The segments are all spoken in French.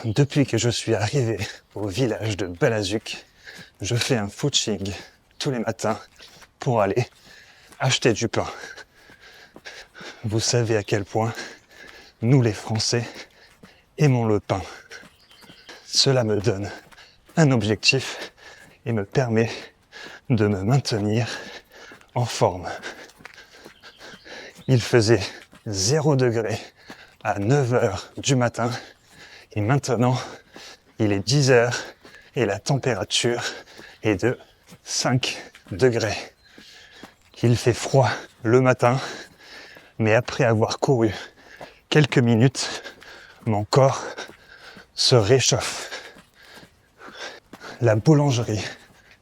Depuis que je suis arrivé au village de Balazuk, je fais un footing tous les matins pour aller acheter du pain. Vous savez à quel point nous les Français aimons le pain. Cela me donne un objectif et me permet de me maintenir en forme. Il faisait 0 degré à 9h du matin et maintenant il est 10h et la température est de 5 degrés. Il fait froid le matin, mais après avoir couru quelques minutes, mon corps se réchauffe. La boulangerie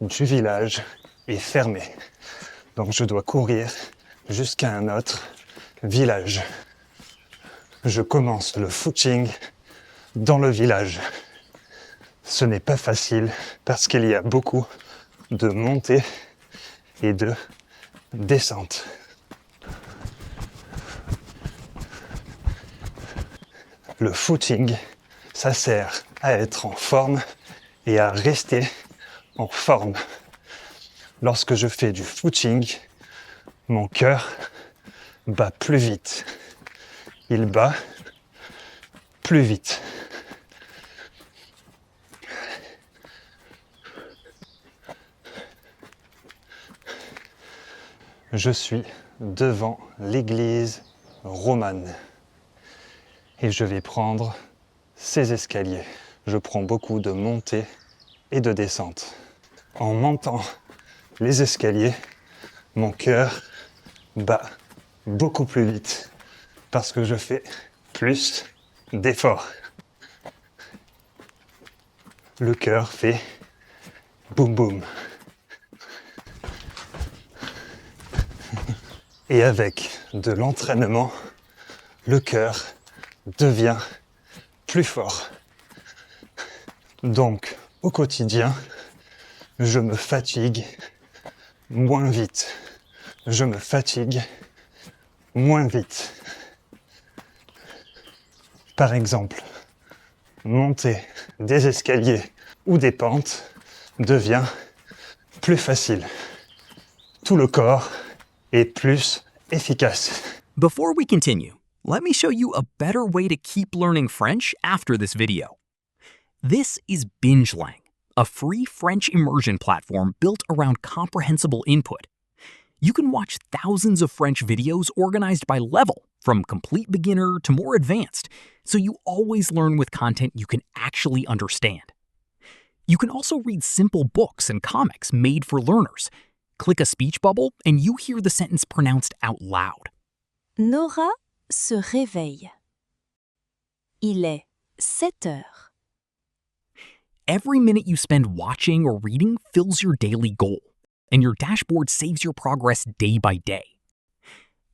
du village est fermée, donc je dois courir jusqu'à un autre village. Je commence le footing dans le village. Ce n'est pas facile parce qu'il y a beaucoup de montées et de descentes. Le footing, ça sert à être en forme et à rester en forme. Lorsque je fais du footing, mon cœur bat plus vite. Il bat plus vite. Je suis devant l'église romane et je vais prendre ces escaliers. Je prends beaucoup de montées et de descentes. En montant les escaliers, mon cœur bat beaucoup plus vite parce que je fais plus d'efforts. Le cœur fait boum boum. Et avec de l'entraînement, le cœur devient plus fort. Donc, au quotidien, je me fatigue moins vite. Je me fatigue moins vite. Par exemple, monter des escaliers ou des pentes devient plus facile. Tout le corps est plus efficace. Before we continue, let me show you a better way to keep learning French after this video. This is BingeLang, a free French immersion platform built around comprehensible input. You can watch thousands of French videos organized by level, from complete beginner to more advanced, so you always learn with content you can actually understand. You can also read simple books and comics made for learners. Click a speech bubble and you hear the sentence pronounced out loud. Nora se réveille. Il est 7 heures. Every minute you spend watching or reading fills your daily goal, and your dashboard saves your progress day by day.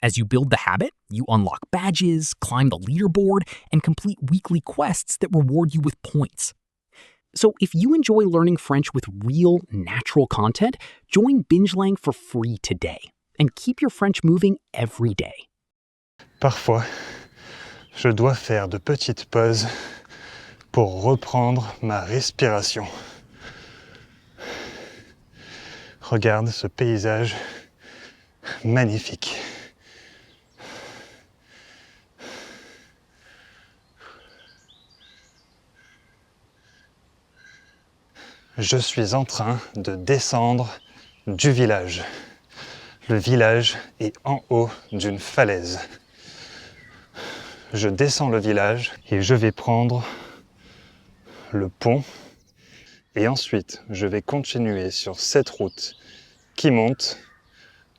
As you build the habit, you unlock badges, climb the leaderboard, and complete weekly quests that reward you with points. So if you enjoy learning French with real, natural content, join BingeLang for free today and keep your French moving every day. Parfois, je dois faire de petites pauses pour reprendre ma respiration. Regarde ce paysage magnifique. Je suis en train de descendre du village. Le village est en haut d'une falaise. Je descends le village et je vais prendre le pont et ensuite je vais continuer sur cette route qui monte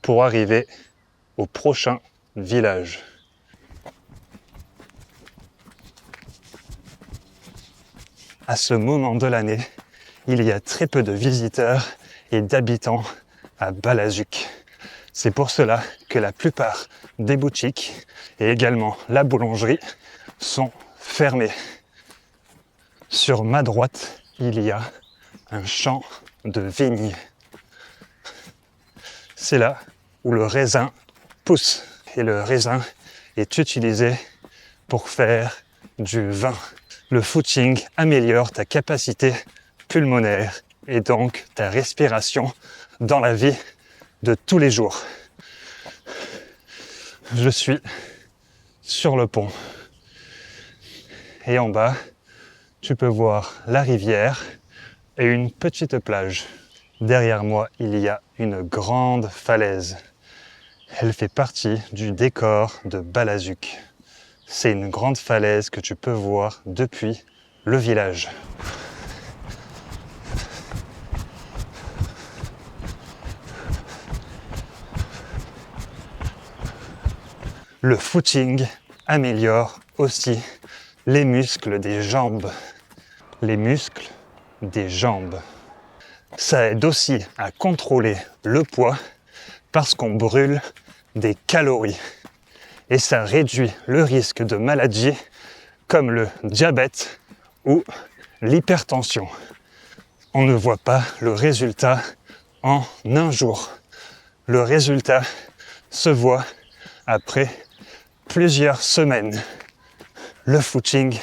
pour arriver au prochain village. À ce moment de l'année, il y a très peu de visiteurs et d'habitants à Balazuk. C'est pour cela que la plupart des boutiques et également la boulangerie sont fermées. Sur ma droite, il y a un champ de vignes. C'est là où le raisin pousse et le raisin est utilisé pour faire du vin. Le footing améliore ta capacité pulmonaire et donc ta respiration dans la vie de tous les jours. Je suis sur le pont. Et en bas, tu peux voir la rivière et une petite plage. Derrière moi, il y a une grande falaise. Elle fait partie du décor de Balazuc. C'est une grande falaise que tu peux voir depuis le village. Le footing améliore aussi les muscles des jambes. Les muscles des jambes. Ça aide aussi à contrôler le poids parce qu'on brûle des calories. Et ça réduit le risque de maladies comme le diabète ou l'hypertension. On ne voit pas le résultat en un jour. Le résultat se voit après plusieurs semaines. Le footing,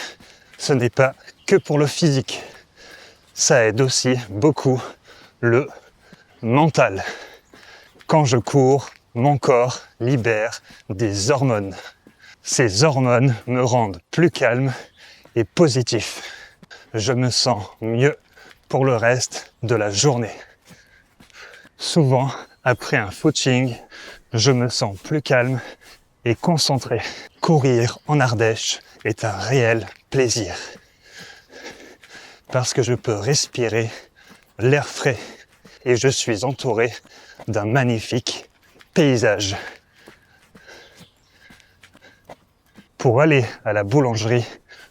ce n'est pas que pour le physique. Ça aide aussi beaucoup le mental. Quand je cours, mon corps libère des hormones. Ces hormones me rendent plus calme et positif. Je me sens mieux pour le reste de la journée. Souvent, après un footing, je me sens plus calme et concentré. Courir en Ardèche est un réel plaisir. Parce que je peux respirer l'air frais et je suis entouré d'un magnifique paysage. Pour aller à la boulangerie,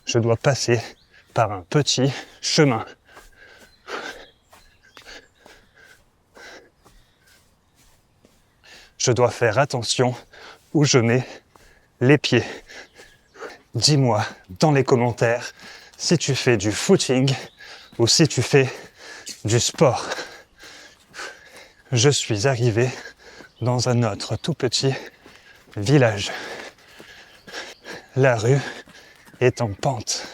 je dois passer par un petit chemin. Je dois faire attention où je mets les pieds. Dis-moi dans les commentaires si tu fais du footing ou si tu fais du sport. Je suis arrivé dans un autre tout petit village. La rue est en pente.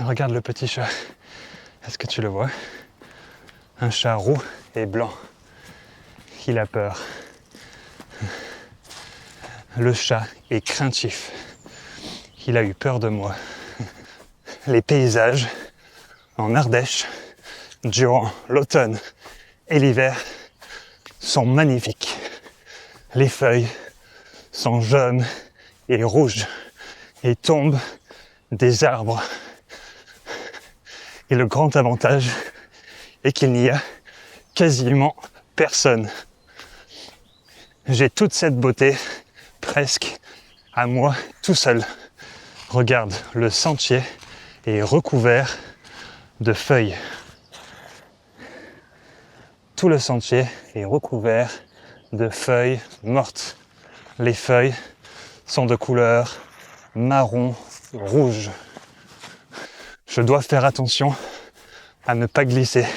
Regarde le petit chat. Est-ce que tu le vois? Un chat roux et blanc. Il a peur. Le chat est craintif. Il a eu peur de moi. Les paysages en Ardèche durant l'automne et l'hiver sont magnifiques. Les feuilles sont jaunes et rouges et tombent des arbres. Et le grand avantage est qu'il n'y a quasiment personne. J'ai toute cette beauté presque à moi tout seul. Regarde, le sentier est recouvert de feuilles. Tout le sentier est recouvert de feuilles mortes. Les feuilles sont de couleur marron, rouge. Je dois faire attention à ne pas glisser.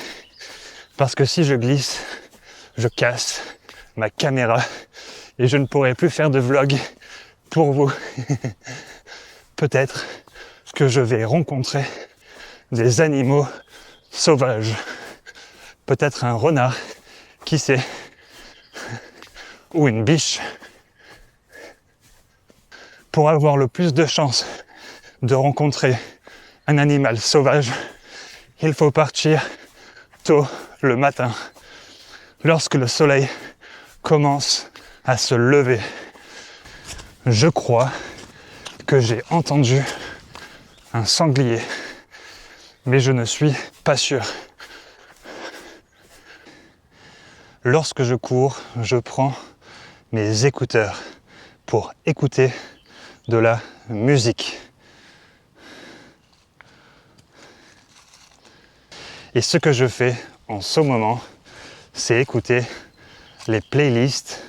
Parce que si je glisse, je casse ma caméra et je ne pourrai plus faire de vlog pour vous. Peut-être que je vais rencontrer des animaux sauvages. Peut-être un renard, qui sait, ou une biche. Pour avoir le plus de chances de rencontrer un animal sauvage, il faut partir tôt le matin, lorsque le soleil commence à se lever. Je crois que j'ai entendu un sanglier, mais je ne suis pas sûr. Lorsque je cours, je prends mes écouteurs pour écouter de la musique. Et ce que je fais en ce moment, c'est écouter les playlists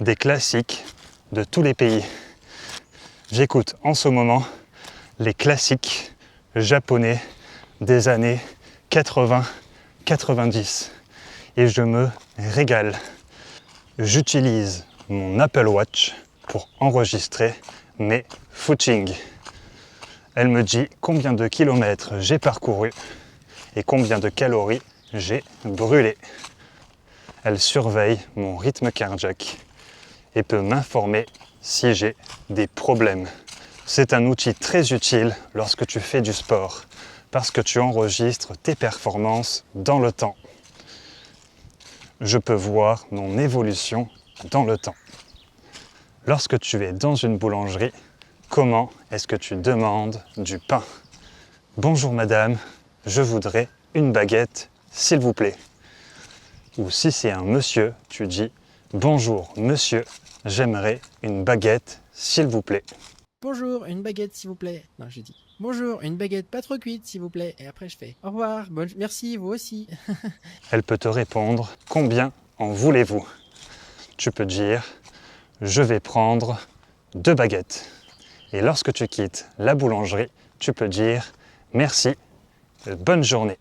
des classiques de tous les pays. J'écoute en ce moment les classiques japonais des années 80-90 et je me régale. J'utilise mon Apple Watch pour enregistrer mes footings. Elle me dit combien de kilomètres j'ai parcouru et combien de calories j'ai brûlé. Elle surveille mon rythme cardiaque et peut m'informer si j'ai des problèmes. C'est un outil très utile lorsque tu fais du sport parce que tu enregistres tes performances dans le temps. Je peux voir mon évolution dans le temps. Lorsque tu es dans une boulangerie, comment est-ce que tu demandes du pain? Bonjour madame, je voudrais une baguette, s'il vous plaît. Ou si c'est un monsieur, tu dis bonjour monsieur, j'aimerais une baguette, s'il vous plaît. Bonjour, une baguette s'il vous plaît. Non, je dis bonjour, une baguette pas trop cuite s'il vous plaît. Et après je fais au revoir, merci, vous aussi. Elle peut te répondre combien en voulez-vous? Tu peux dire je vais prendre 2 baguettes. Et lorsque tu quittes la boulangerie, tu peux dire merci, bonne journée.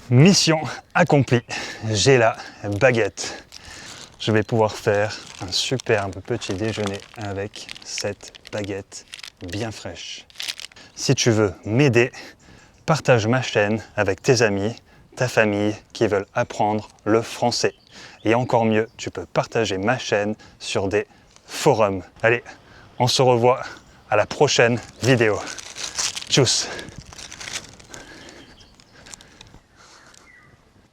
Mission accomplie, j'ai la baguette. Je vais pouvoir faire un superbe petit déjeuner avec cette baguette bien fraîche. Si tu veux m'aider, partage ma chaîne avec tes amis, ta famille qui veulent apprendre le français. Et encore mieux, tu peux partager ma chaîne sur des forums. Allez, on se revoit à la prochaine vidéo. Tchuss!